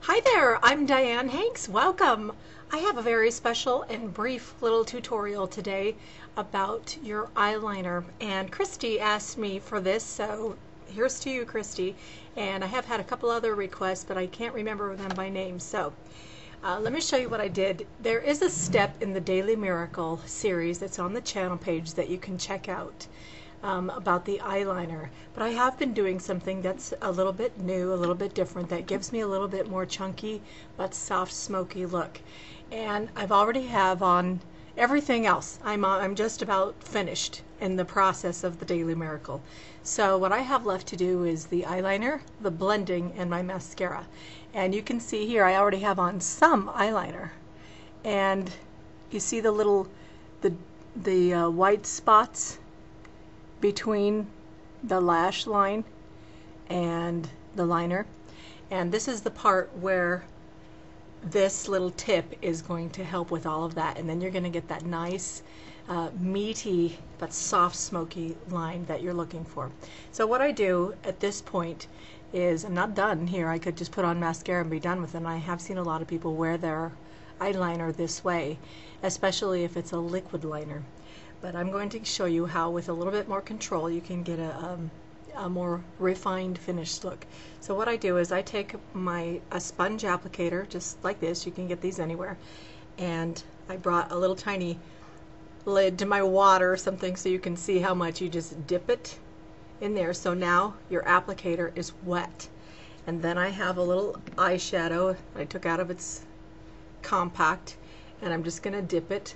Hi there, I'm Dianne Hanks. Welcome. I have a very special and brief little tutorial today about your eyeliner. And Christy asked me for this, so here's to you, Christy. And I have had a couple other requests, but I can't remember them by name. So let me show you what I did. There is a step in the Daily Miracle series that's on the channel page that you can check out. About the eyeliner, but I have been doing something that's a little bit new, a little bit different, that gives me a little bit more chunky but soft smoky look. And I've already have on everything else. I'm just about finished in the process of the Daily Miracle. So what I have left to do is the eyeliner, the blending, and my mascara. And you can see here I already have on some eyeliner, and you see the little white spots between the lash line and the liner, and this is the part where this little tip is going to help with all of that, and then you're going to get that nice meaty but soft smoky line that you're looking for. So what I do at this point is, I'm not done here. I could just put on mascara and be done with it, and I have seen a lot of people wear their eyeliner this way, especially if it's a liquid liner. But I'm going to show you how, with a little bit more control, you can get a more refined finished look. So what I do is I take a sponge applicator, just like this. You can get these anywhere. And I brought a little tiny lid to my water or something so you can see how much. You just dip it in there. So now your applicator is wet. And then I have a little eyeshadow I took out of its compact, and I'm just going to dip it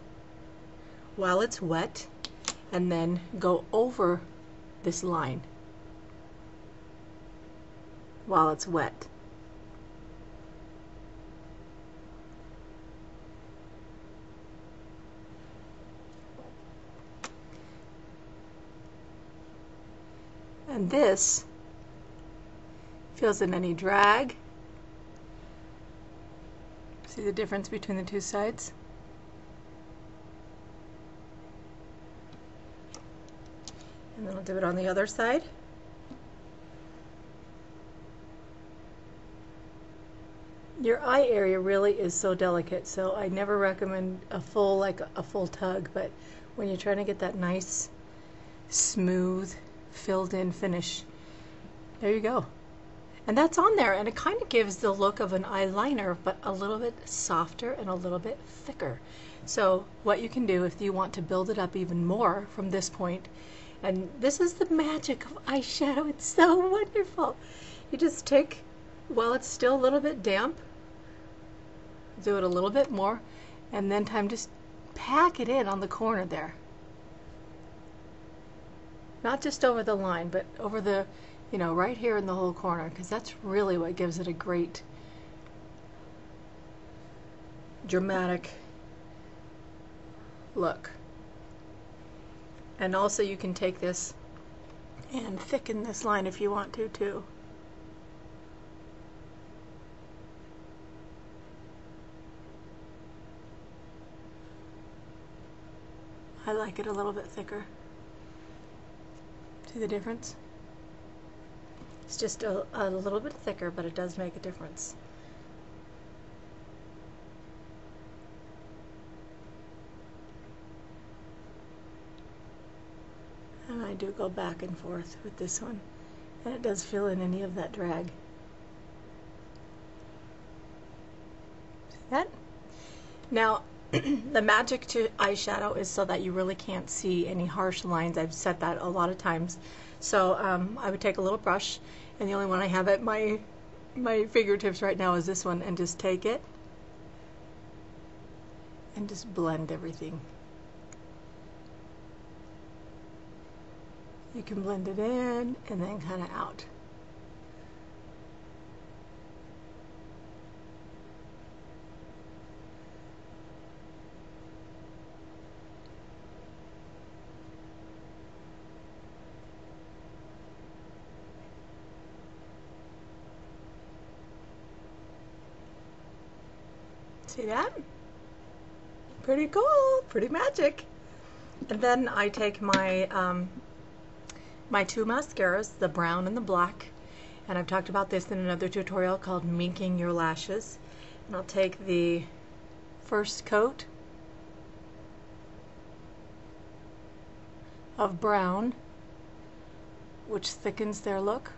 while it's wet and then go over this line while it's wet. And this feels in any drag. See the difference between the two sides? And then I'll do it on the other side. Your eye area really is so delicate, so I never recommend a full tug, but when you're trying to get that nice, smooth, filled in finish, there you go. And that's on there, and it kind of gives the look of an eyeliner, but a little bit softer and a little bit thicker. So what you can do if you want to build it up even more from this point, and this is the magic of eyeshadow, it's so wonderful. You just take, while it's still a little bit damp, do it a little bit more, and then just pack it in on the corner there. Not just over the line, but over the, right here in the whole corner, because that's really what gives it a great dramatic look. And also you can take this and thicken this line if you want to too. I like it a little bit thicker. See the difference? It's just a little bit thicker, but it does make a difference. And I do go back and forth with this one, and it does fill in any of that drag. See that? Now, the magic to eyeshadow is so that you really can't see any harsh lines. I've said that a lot of times. So I would take a little brush, and the only one I have at my fingertips right now is this one, and just take it and just blend everything. You can blend it in and then kind of out. See that? Pretty cool, pretty magic. And then I take my my two mascaras, the brown and the black, And I've talked about this in another tutorial called minking your lashes. And I'll take the first coat of brown, which thickens their look.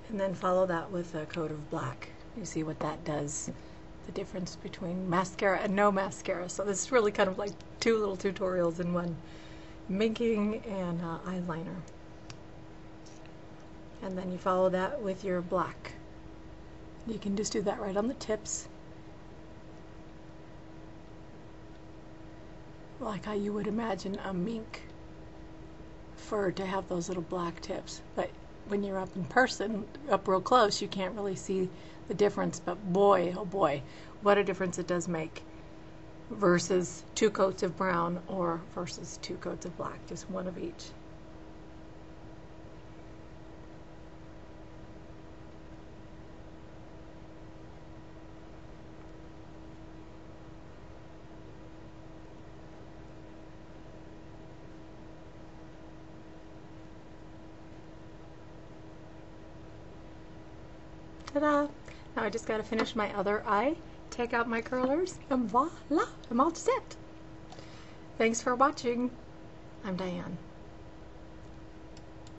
And then follow that with a coat of black. You see what that does, the difference between mascara and no mascara. So this is really kind of like two little tutorials in one, minking and eyeliner. And then you follow that with your black. You can just do that right on the tips, like how you would imagine a mink fur to have those little black tips. But when you're up in person, up real close, you can't really see the difference, but boy, oh boy, what a difference it does make versus two coats of brown or versus two coats of black, just one of each. Ta-da! Now I just got to finish my other eye, take out my curlers, and voila! I'm all set. Thanks for watching. I'm Diane.